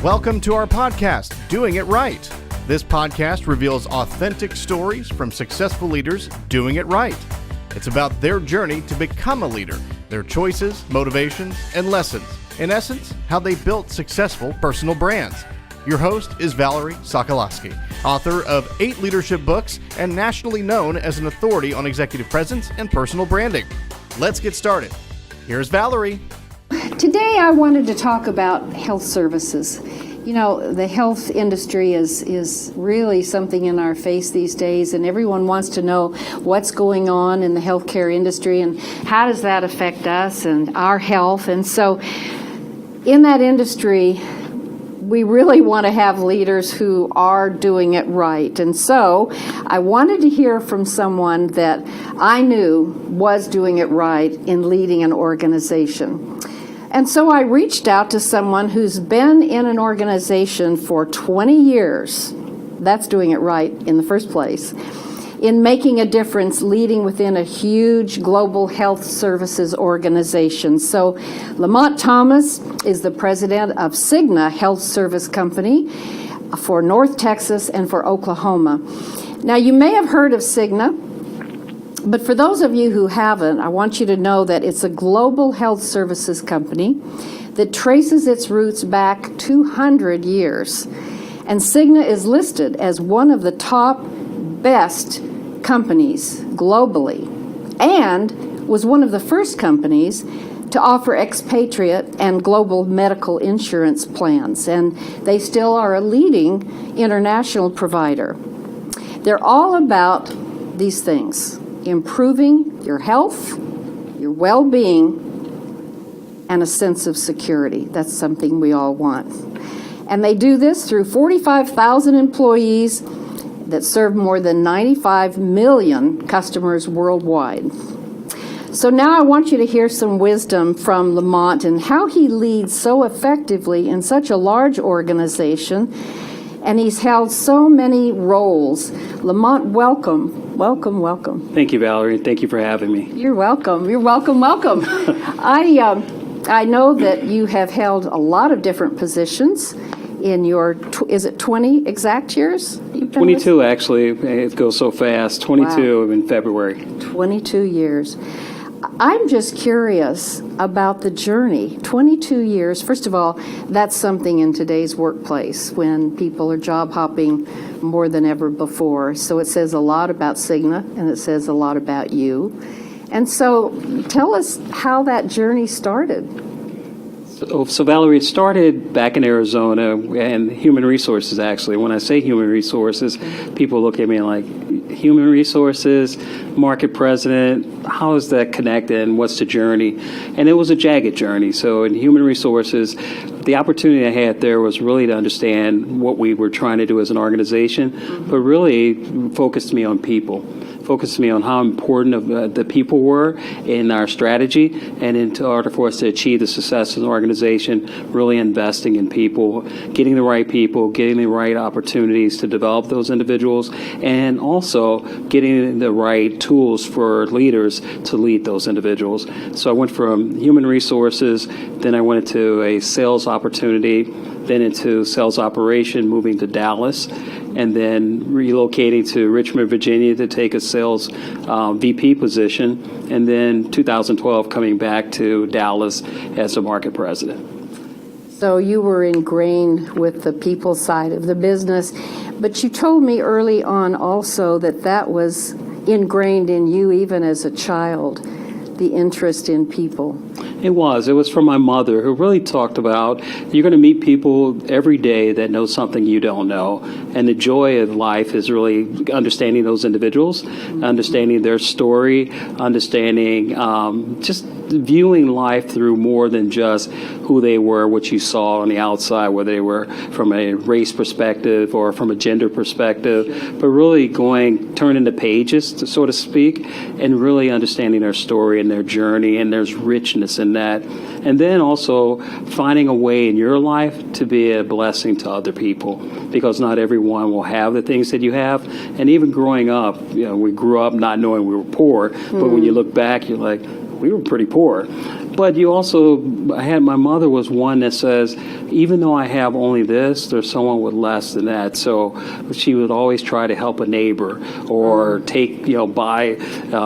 Welcome to our podcast, Doing It Right. This podcast reveals authentic stories from successful leaders doing it right. It's about their journey to become a leader, their choices, motivations, and lessons. In essence, how they built successful personal brands. Your host is Valerie Sokolowski, author of 8 leadership books and nationally known as an authority on executive presence and personal branding. Let's get started. Here's Valerie. Today I wanted to talk about health services. You know, the health industry is really something in our face these days, and everyone wants to know what's going on in the healthcare industry and how does that affect us and our health. And so in that industry, we really want to have leaders who are doing it right. And so I wanted to hear from someone that I knew was doing it right in leading an organization. And so I reached out to someone who's been in an organization for 20 years. That's doing it right in the first place. In making a difference, leading within a huge global health services organization. So LaMonte Thomas is the president of Cigna Health Service Company for North Texas and for Oklahoma. Now, you may have heard of Cigna, but for those of you who haven't, I want you to know that it's a global health services company that traces its roots back 200 years. And Cigna is listed as one of the top best companies globally, and was one of the first companies to offer expatriate and global medical insurance plans, and they still are a leading international provider. They're all about these things: improving your health, your well-being, and a sense of security. That's something we all want. And they do this through 45,000 employees that serve more than 95 million customers worldwide. So now I want you to hear some wisdom from LaMonte and how he leads so effectively in such a large organization, and he's held so many roles. LaMonte, welcome. Welcome. Thank you, Valerie. Thank you for having me. You're welcome. Welcome. I know that you have held a lot of different positions in your, is it 20 exact years? 22, actually. It goes so fast. 22 Wow. In February. 22 years. I'm just curious about the journey. 22 years. First of all, that's something in today's workplace when people are job hopping more than ever before. So it says a lot about Cigna, and it says a lot about you. And so tell us how that journey started. So Valerie, it started back in Arizona and human resources, actually. When I say human resources, people look at me like, human resources, market president, how is that connected and what's the journey? And it was a jagged journey. So in human resources, the opportunity I had there was really to understand what we were trying to do as an organization, but really focused me on people. Focused me on how important the people were in our strategy, and in order for us to achieve the success of an organization, really investing in people, getting the right opportunities to develop those individuals, and also getting the right tools for leaders to lead those individuals. So I went from human resources, then I went into a sales opportunity, then into sales operation, moving to Dallas, and then relocating to Richmond, Virginia to take a sales VP position, and then 2012 coming back to Dallas as a market president. So you were ingrained with the people side of the business, but you told me early on also that was ingrained in you even as a child, the interest in people. It was from my mother, who really talked about you're going to meet people every day that know something you don't know. And the joy of life is really understanding those individuals, understanding their story, understanding just viewing life through more than just who they were, what you saw on the outside, whether they were from a race perspective or from a gender perspective, but really turning the pages, so to speak, and really understanding their story and their journey, and there's richness in that. And then also finding a way in your life to be a blessing to other people, because not everyone will have the things that you have. And even growing up, we grew up not knowing we were poor, but when you look back, you're like, we were pretty poor. But you also, my mother was one that says, even though I have only this, there's someone with less than that. So she would always try to help a neighbor or buy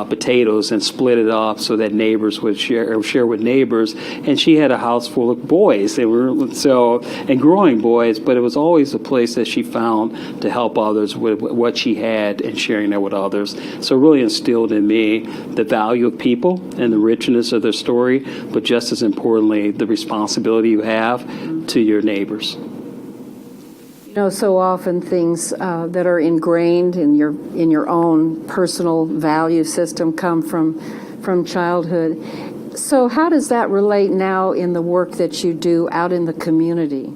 potatoes and split it up so that neighbors would share with neighbors. And she had a house full of boys. They were and growing boys, but it was always a place that she found to help others with what she had and sharing that with others. So it really instilled in me the value of people and the richness of their story, but just as importantly, the responsibility you have to your neighbors. So often things that are ingrained in your own personal value system come from childhood. So how does that relate now in the work that you do out in the community?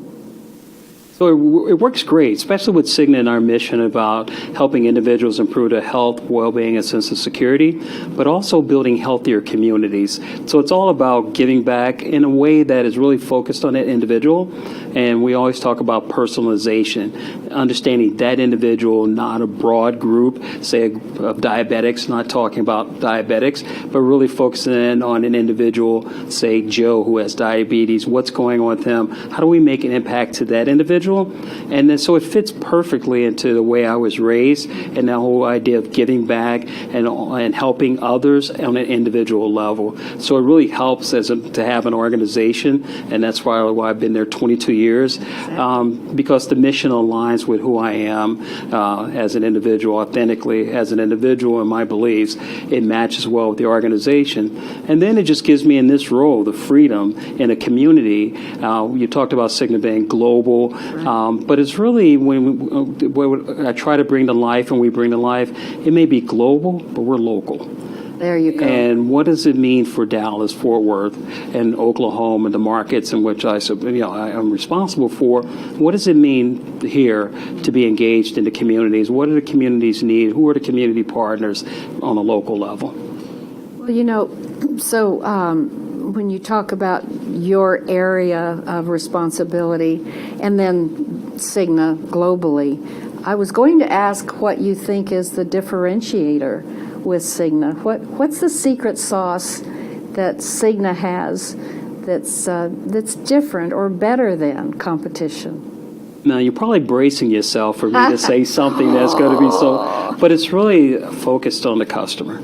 So it works great, especially with Cigna and our mission about helping individuals improve their health, well-being, and sense of security, but also building healthier communities. So it's all about giving back in a way that is really focused on that individual. And we always talk about personalization, understanding that individual, not a broad group, say, of diabetics, not talking about diabetics, but really focusing in on an individual, say, Joe, who has diabetes, what's going on with him, how do we make an impact to that individual? And then so it fits perfectly into the way I was raised and that whole idea of giving back and helping others on an individual level. So it really helps to have an organization, and that's why I've been there 22 years, because the mission aligns with who I am as an individual, authentically as an individual and my beliefs. It matches well with the organization. And then it just gives me in this role the freedom in a community. You talked about Cigna being global. But it's really when I try to bring to life and we bring to life, it may be global, but we're local. There you go. And what does it mean for Dallas, Fort Worth, and Oklahoma, and the markets in which I'm responsible for? What does it mean here to be engaged in the communities? What do the communities need? Who are the community partners on a local level? Well, when you talk about your area of responsibility and then Cigna globally, I was going to ask what you think is the differentiator with Cigna. What's the secret sauce that Cigna has that's different or better than competition? Now, you're probably bracing yourself for me to say something that's going to be so, but it's really focused on the customer.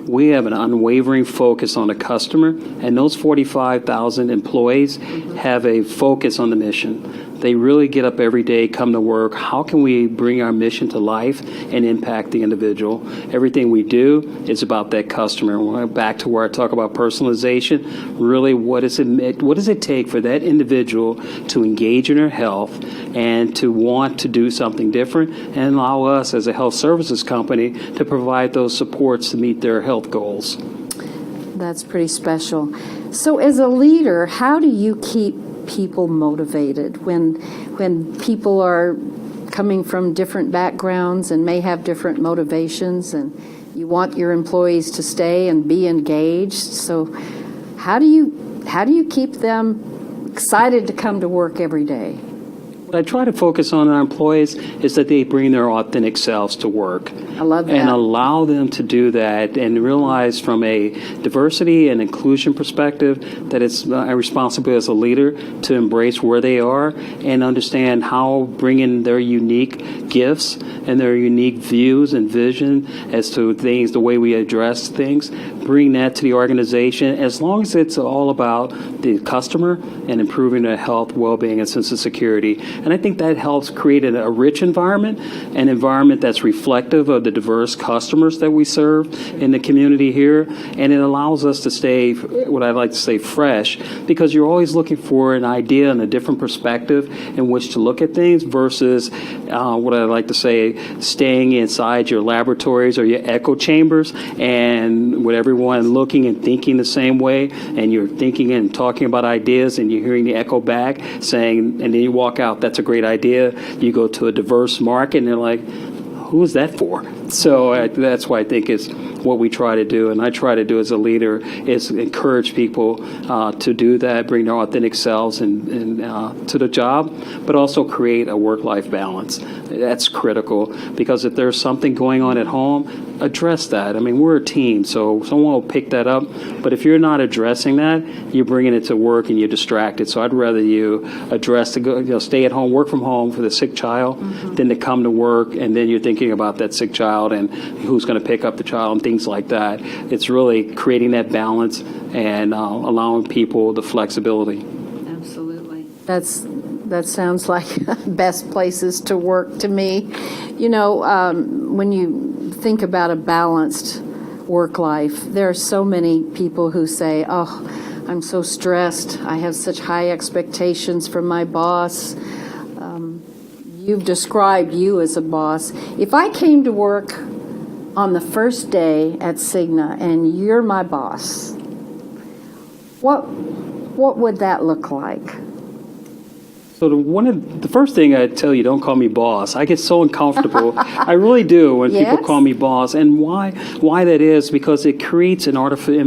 We have an unwavering focus on the customer, and those 45,000 employees have a focus on the mission. They really get up every day, come to work. How can we bring our mission to life and impact the individual? Everything we do is about that customer. Back to where I talk about personalization. Really, what does it take for that individual to engage in their health and to want to do something different, and allow us as a health services company to provide those supports to meet their health goals? That's pretty special. So as a leader, how do you keep people motivated when people are coming from different backgrounds and may have different motivations, and you want your employees to stay and be engaged? So how do you keep them excited to come to work every day? What I try to focus on our employees is that they bring their authentic selves to work. I love that. And allow them to do that and realize from a diversity and inclusion perspective that it's a responsibility as a leader to embrace where they are and understand how bringing their unique gifts and their unique views and vision as to things, the way we address things, bring that to the organization, as long as it's all about the customer and improving their health, well-being, and sense of security. And I think that helps create a rich environment, an environment that's reflective of the diverse customers that we serve in the community here. And it allows us to stay, what I like to say, fresh, because you're always looking for an idea and a different perspective in which to look at things versus what I like to say, staying inside your laboratories or your echo chambers and with everyone looking and thinking the same way, and you're thinking and talking about ideas and you're hearing the echo back saying, and then you walk out, that's a great idea. You go to a diverse market and they're like, who is that for? So that's why I think it's what we try to do, and I try to do as a leader, is encourage people to do that, bring their authentic selves and to the job, but also create a work-life balance. That's critical, because if there's something going on at home, address that. I mean, we're a team, so someone will pick that up, but if you're not addressing that, you're bringing it to work and you're distracted. So I'd rather you address stay at home, work from home for the sick child, than to come to work and then you're thinking about that sick child and who's going to pick up the child and things like that. It's really creating that balance and allowing people the flexibility. Absolutely. That sounds like best places to work to me. You know, when you think about a balanced work life, there are so many people who say, oh, I'm so stressed. I have such high expectations from my boss. You've described you as a boss. If I came to work on the first day at Cigna and you're my boss, what would that look like? So the first thing I tell you, don't call me boss. I get so uncomfortable. I really do when people call me boss. And why that is, because it creates in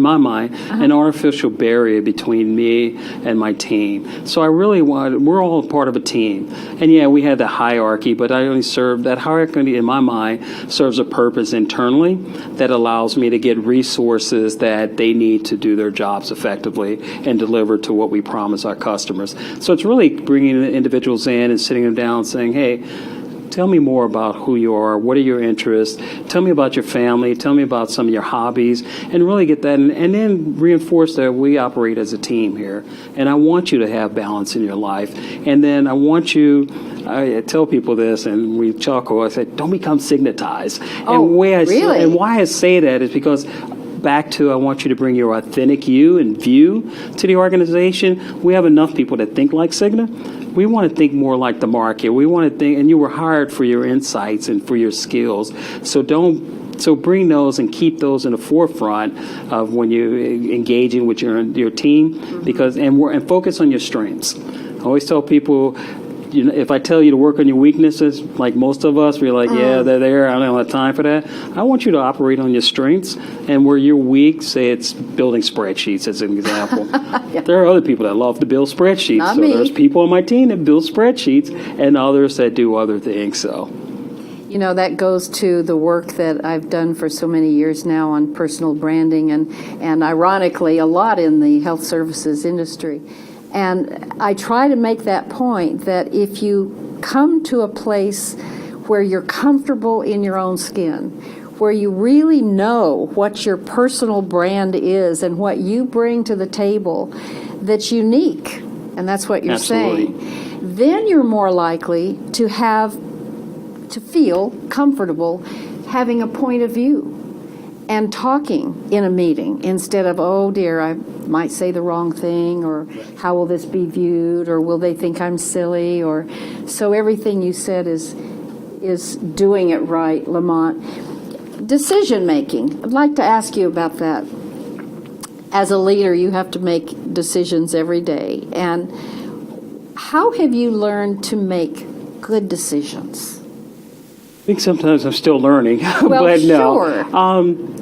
my mind, an artificial barrier between me and my team. So I really we're all part of a team. And yeah, we have the hierarchy, but I only serve, that hierarchy in my mind serves a purpose internally that allows me to get resources that they need to do their jobs effectively and deliver to what we promise our customers. So it's really bringing the individuals in and sitting them down saying, hey, tell me more about who you are. What are your interests? Tell me about your family. Tell me about some of your hobbies, and really get that. And then reinforce that we operate as a team here. And I want you to have balance in your life. And then I want you, I tell people this, and we chuckle. I say, don't become Cignatized. Really? And why I say that is because back to, I want you to bring your authentic you and view to the organization. We have enough people that think like Cigna. We want to think more like the market. We want to think, and you were hired for your insights and for your skills. So bring those and keep those in the forefront of when you're engaging with your team, because and focus on your strengths. I always tell people, you know, if I tell you to work on your weaknesses, like most of us, we're like, yeah, they're there. I don't have time for that. I want you to operate on your strengths, and where you're weak, say it's building spreadsheets as an example. There are other people that love to build spreadsheets. Not so me. There's people on my team that build spreadsheets, and others that do other things. So, you know, that goes to the work that I've done for so many years now on personal branding and ironically, a lot in the health services industry. And I try to make that point that if you come to a place where you're comfortable in your own skin, where you really know what your personal brand is and what you bring to the table that's unique, and that's what you're saying, then you're more likely to feel comfortable having a point of view and talking in a meeting instead of, oh dear, I might say the wrong thing, or how will this be viewed, or will they think I'm silly, or so everything you said is doing it right, LaMonte. Decision making. I'd like to ask you about that. As a leader, you have to make decisions every day. And how have you learned to make good decisions? I think sometimes I'm still learning, Well, but no. sure.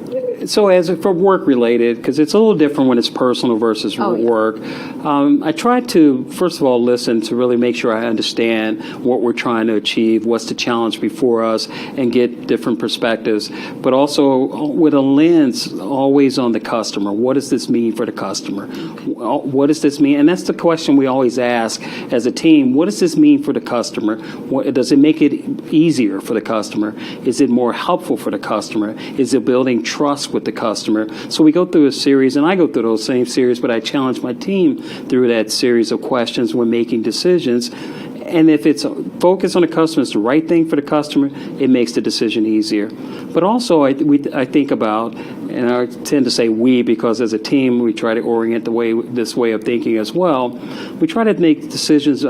So as for work related, because it's a little different when it's personal versus work, I try to, first of all, listen to really make sure I understand what we're trying to achieve, what's the challenge before us, and get different perspectives. But also with a lens always on the customer. What does this mean for the customer? What does this mean? And that's the question we always ask as a team. What does this mean for the customer? Does it make it easier for the customer? Is it more helpful for the customer? Is it building trust with the customer? So we go through a series, and I go through those same series, but I challenge my team through that series of questions when making decisions. And if it's focused on the customer, it's the right thing for the customer, it makes the decision easier. But also, I think about, and I tend to say we, because as a team, we try to orient this way of thinking as well. We try to make decisions,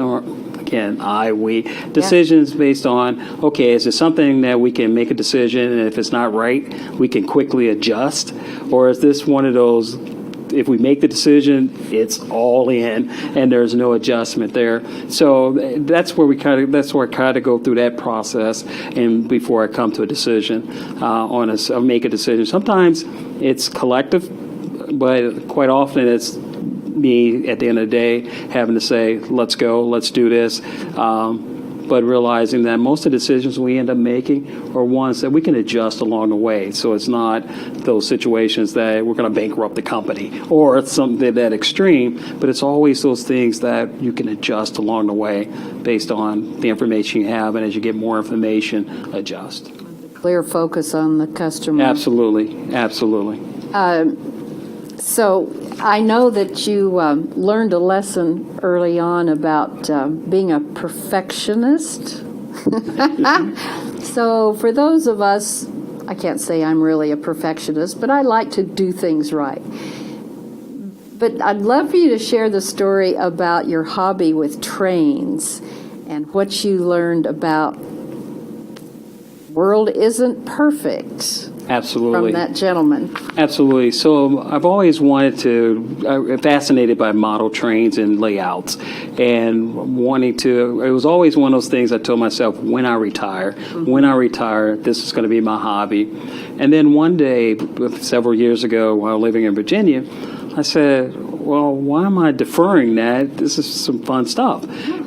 decisions based on, okay, is it something that we can make a decision, and if it's not right, we can quickly adjust? Or is this one of those if we make the decision, it's all in, and there's no adjustment there. So that's where I kind of go through that process, and before I come to a decision make a decision. Sometimes it's collective, but quite often it's me at the end of the day having to say, let's go, let's do this. But realizing that most of the decisions we end up making are ones that we can adjust along the way. So it's not those situations that we're going to bankrupt the company or it's something that extreme, but it's always those things that you can adjust along the way based on the information you have, and as you get more information, adjust. Clear focus on the customer. Absolutely, absolutely. So I know that you learned a lesson early on about being a perfectionist. So for those of us, I can't say I'm really a perfectionist, but I like to do things right. But I'd love for you to share the story about your hobby with trains and what you learned about world isn't perfect. Absolutely. From that gentleman. Absolutely. So I've always fascinated by model trains and layouts, and it was always one of those things I told myself, when I retire, this is going to be my hobby. And then one day, several years ago, while living in Virginia, I said, well, why am I deferring that? This is some fun stuff.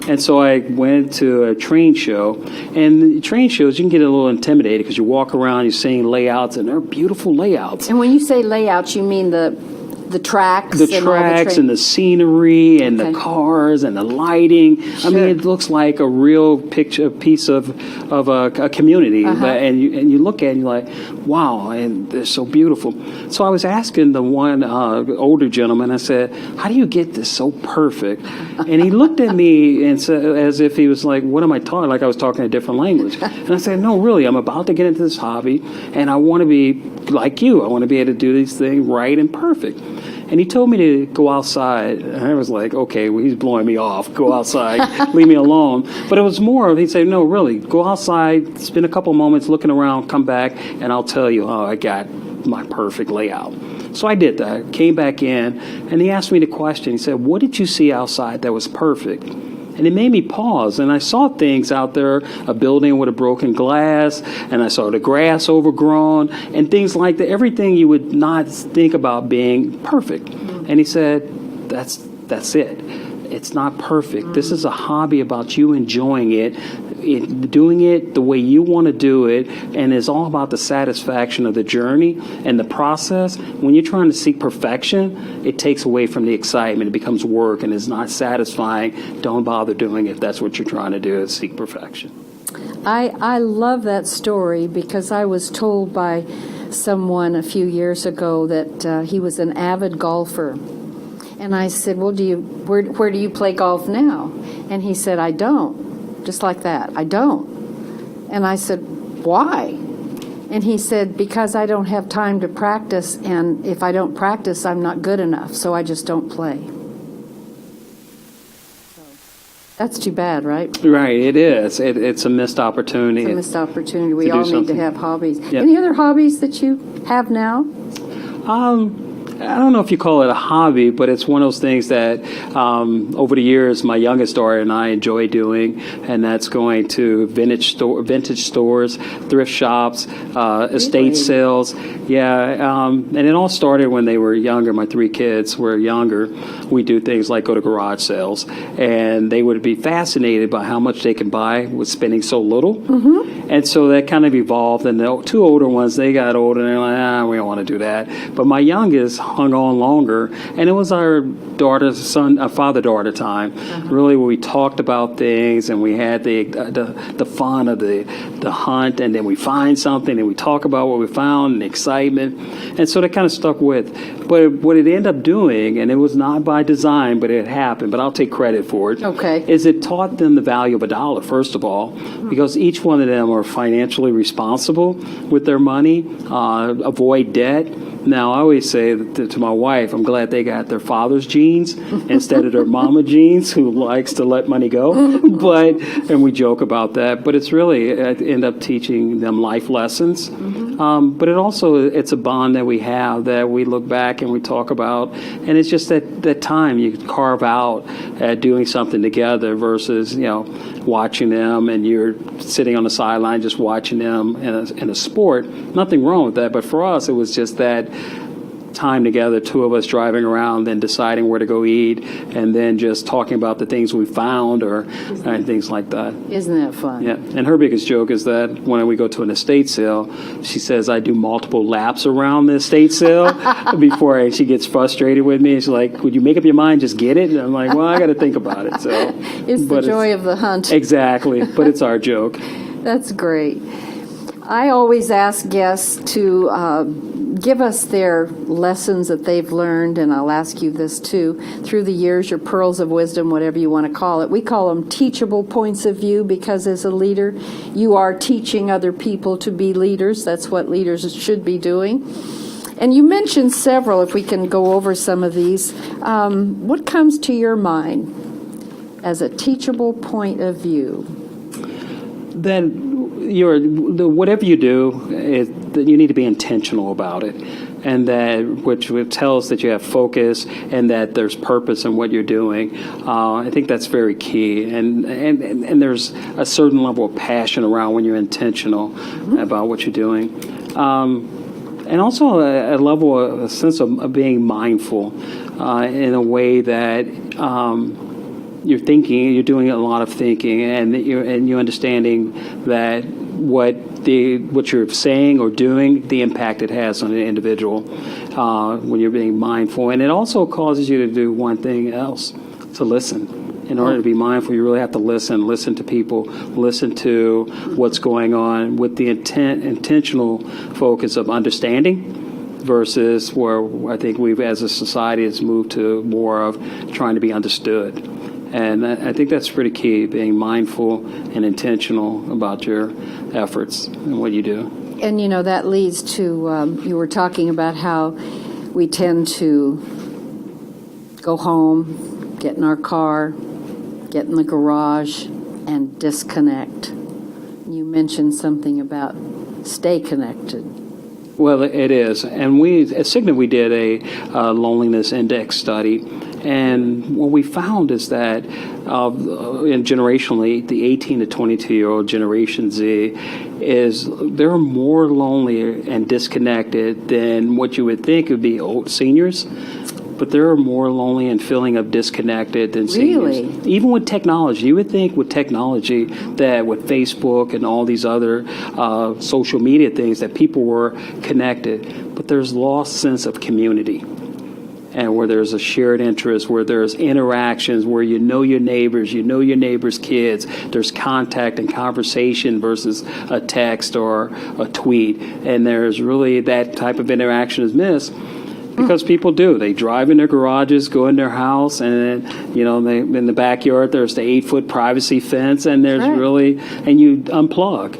And so I went to a train show, and train shows, you can get a little intimidated because you walk around, you're seeing layouts, and they're beautiful layouts. And when you say layouts, you mean the tracks? And the scenery and the cars and the lighting. Sure. I mean, it looks like a real piece of a community. And you look at it and you're like, wow, and they're so beautiful. So I was asking the one older gentleman, I said, how do you get this so perfect? And he looked at me and said, as if he was like, what am I talking? Like I was talking a different language. And I said, no, really, I'm about to get into this hobby, and I want to be like you. I want to be able to do these things right and perfect. And he told me to go outside. And I was like, okay, well, he's blowing me off. Go outside, leave me alone. But it was more of, he said, no, really, go outside, spend a couple moments looking around, come back, and I'll tell you how I got my perfect layout. So I did that, came back in, and he asked me the question. He said, what did you see outside that was perfect? And it made me pause, and I saw things out there, a building with a broken glass, and I saw the grass overgrown, and things like that, everything you would not think about being perfect. And he said, that's it. It's not perfect. This is a hobby about you enjoying it, doing it the way you want to do it, and it's all about the satisfaction of the journey and the process. When you're trying to seek perfection, it takes away from the excitement. It becomes work and is not satisfying. Don't bother doing it if that's what you're trying to do, is seek perfection. I love that story because I was told by someone a few years ago that he was an avid golfer. And I said, well, where do you play golf now? And he said, I don't. Just like that, I don't. And I said, why? And he said, because I don't have time to practice, and if I don't practice, I'm not good enough, so I just don't play. That's too bad, right? Right, it is. It's a missed opportunity. It's a missed opportunity. We all need to have hobbies. Yep. Any other hobbies that you have now? I don't know if you call it a hobby, but it's one of those things that over the years my youngest daughter and I enjoy doing, and that's going to vintage stores, thrift shops, estate sales. Yeah, and it all started when they were younger. My three kids were younger. We do things like go to garage sales, and they would be fascinated by how much they can buy with spending so little. Mm-hmm. And so that kind of evolved, and the two older ones, they got older, and they're like, we don't want to do that. But my youngest hung on longer, and it was our father-daughter time, really, where we talked about things, and we had the fun of the hunt, and then we find something, and we talk about what we found, and excitement, and so that kind of stuck with. But what it ended up doing, and it was not by design, but it happened, but I'll take credit for it, is it taught them the value of a dollar, first of all, because each one of them are financially responsible with their money, avoid debt. Now, I always say to my wife, I'm glad they got their father's genes instead of their mama genes, who likes to let money go. And we joke about that. But it's really, I end up teaching them life lessons But it's a bond that we have that we look back and we talk about, and it's just that time you carve out at doing something together versus watching them and you're sitting on the sideline just watching them in a sport. Nothing wrong with that, but for us it was just that time together, two of us driving around, then deciding where to go eat, and then just talking about the things we found and things like that. Isn't that fun? Yeah, and her biggest joke is that when we go to an estate sale, she says I do multiple laps around the estate sale before she gets frustrated with me. She's like, would you make up your mind, just get it? And I'm like, well, I got to think about it. So it's the joy of the hunt. Exactly, but it's our joke. That's great. I always ask guests to give us their lessons that they've learned, and I'll ask you this too, through the years, your pearls of wisdom, whatever you want to call it. We call them teachable points of view because as a leader, you are teaching other people to be leaders. That's what leaders should be doing. And you mentioned several, if we can go over some of these. What comes to your mind as a teachable point of view? Then whatever you do, you need to be intentional about it, and that which tells that you have focus and that there's purpose in what you're doing. I think that's very key, and there's a certain level of passion around when you're intentional about what you're doing, and also a sense of being mindful in a way that. You're thinking, you're doing a lot of thinking, and you're understanding that what you're saying or doing, the impact it has on an individual when you're being mindful. And it also causes you to do one thing else, to listen. In order to be mindful, you really have to listen to people, listen to what's going on with the intentional focus of understanding versus where I think we've, as a society, has moved to more of trying to be understood. And I think that's pretty key, being mindful and intentional about your efforts and what you do. And, that leads to, you were talking about how we tend to go home, get in our car, get in the garage, and disconnect. You mentioned something about stay connected. Well, it is. And at Cigna, we did a loneliness index study. And what we found is that generationally, the 18 to 22-year-old Generation Z they're more lonely and disconnected than what you would think would be old seniors. But they're more lonely and feeling of disconnected than seniors. Really? Even with technology. You would think with technology that with Facebook and all these other social media things that people were connected. But there's lost sense of community. And where there's a shared interest, where there's interactions, where you know your neighbors' kids, there's contact and conversation versus a text or a tweet. And there's really that type of interaction is missed. Because people do. They drive in their garages, go in their house, and in the backyard there's the 8-foot privacy fence, and there's and you unplug.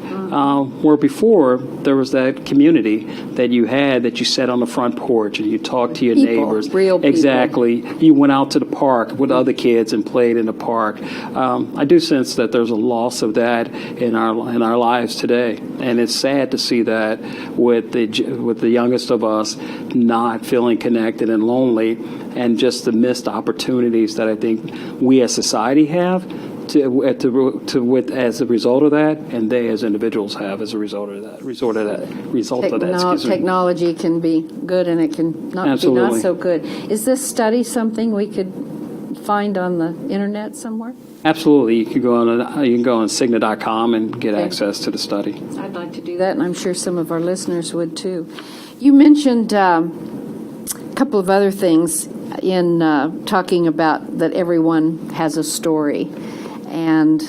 Where before there was that community that you had, that you sat on the front porch and you talked to your neighbors. Real people. Exactly. You went out to the park with other kids and played in the park. I do sense that there's a loss of that in our lives today, and it's sad to see that with the youngest of us not feeling connected and lonely, and just the missed opportunities that I think we as society have as a result of that, and they as individuals have as a result of that. Technology can be good, and it can not be not so good. Is this study something we could find on the internet somewhere? Absolutely. You can go on Cigna.com and get access to the study. I'd like to do that, and I'm sure some of our listeners would too. You mentioned a couple of other things in talking about that everyone has a story. And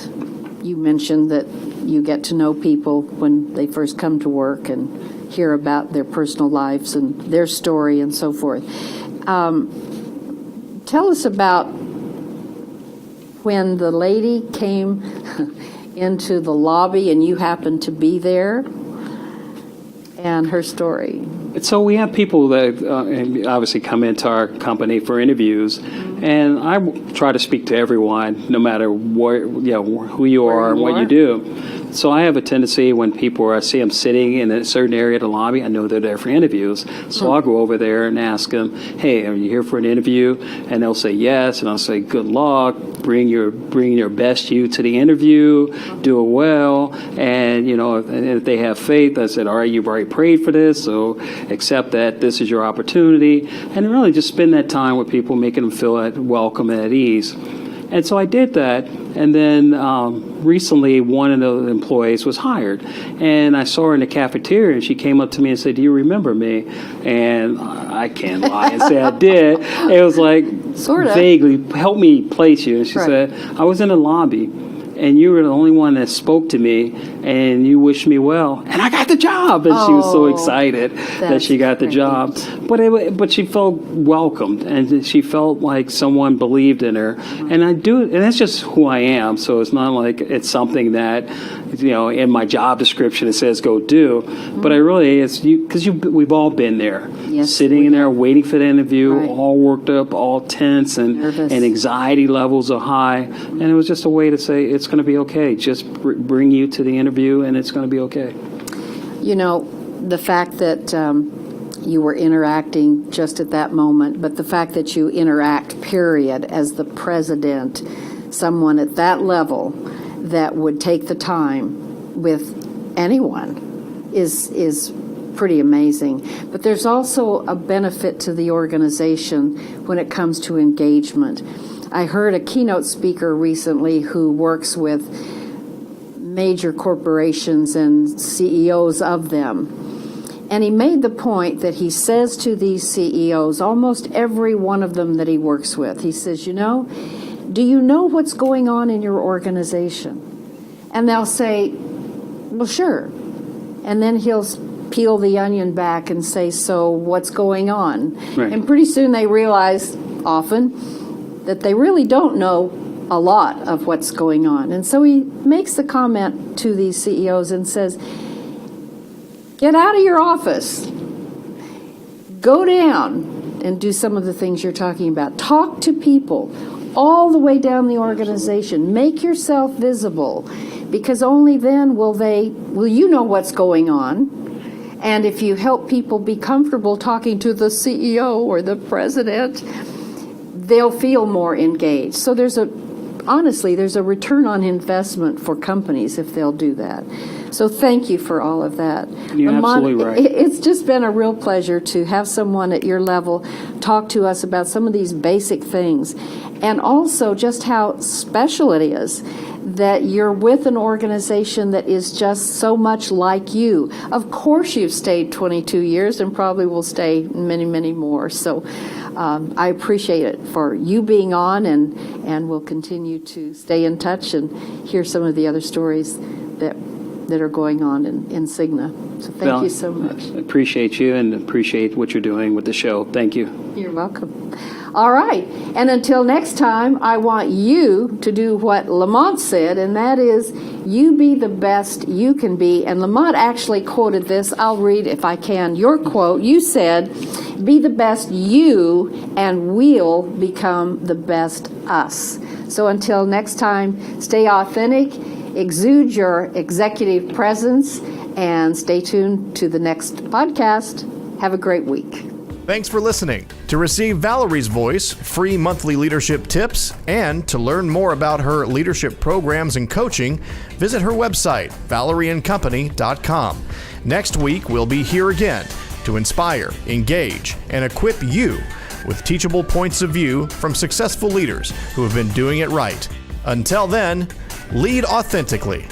you mentioned that you get to know people when they first come to work and hear about their personal lives and their story and so forth. Tell us about when the lady came into the lobby and you happened to be there, and her story. So we have people that obviously come into our company for interviews, and I try to speak to everyone, no matter who you are and what you do. So I have a tendency when I see them sitting in a certain area of the lobby, I know they're there for interviews. So I'll go over there and ask them, hey, are you here for an interview? And they'll say yes, and I'll say, good luck, bring your best you to the interview, do it well. And, and if they have faith, I said, all right, you've already prayed for this, so accept that this is your opportunity. And really just spend that time with people, making them feel welcome and at ease. And so I did that, and then recently one of the employees was hired, and I saw her in the cafeteria, and she came up to me and said, do you remember me? And I can't lie and say I did. It was like, sort of, vaguely, help me place you. And she said, I was in the lobby, and you were the only one that spoke to me, and you wished me well, and I got the job. And she was so excited that she got the job. But she felt welcomed, and she felt like someone believed in her. And I do, and that's just who I am. So it's not like it's something that, in my job description it says go do. But because we've all been there, sitting in there waiting for the interview, all worked up, all tense, and anxiety levels are high. And it was just a way to say it's going to be okay. Just bring you to the interview, and it's going to be okay. The fact that you were interacting just at that moment, but the fact that you interact, period, as the president, someone at that level that would take the time with anyone is pretty amazing. But there's also a benefit to the organization when it comes to engagement. I heard a keynote speaker recently who works with major corporations and CEOs of them. And he made the point that he says to these CEOs, almost every one of them that he works with, he says, do you know what's going on in your organization? And they'll say, well, sure. And then he'll peel the onion back and say, so what's going on? Right. And pretty soon they realize, often, that they really don't know a lot of what's going on. And so he makes the comment to these CEOs and says, get out of your office, go down and do some of the things you're talking about. Talk to people all the way down the organization. Make yourself visible, because only then will you know what's going on. And if you help people be comfortable talking to the CEO or the president, they'll feel more engaged. So there's a return on investment for companies if they'll do that. So thank you for all of that. You're absolutely right. It's just been a real pleasure to have someone at your level talk to us about some of these basic things, and also just how special it is that you're with an organization that is just so much like you. Of course you've stayed 22 years and probably will stay many, many more. So I appreciate it for you being on, and we'll continue to stay in touch and hear some of the other stories that are going on in Cigna. So thank you so much. I appreciate you and appreciate what you're doing with the show. Thank you. You're welcome. All right. And until next time, I want you to do what LaMonte said, and that is, you be the best you can be. And LaMonte actually quoted this. I'll read, if I can, your quote. You said, be the best you, and we'll become the best us. So until next time, stay authentic, exude your executive presence, and stay tuned to the next podcast. Have a great week. Thanks for listening. To receive Valerie's voice, free monthly leadership tips, and to learn more about her leadership programs and coaching, visit her website, valerieandcompany.com. Next week, we'll be here again to inspire, engage, and equip you with teachable points of view from successful leaders who have been doing it right. Until then, lead authentically.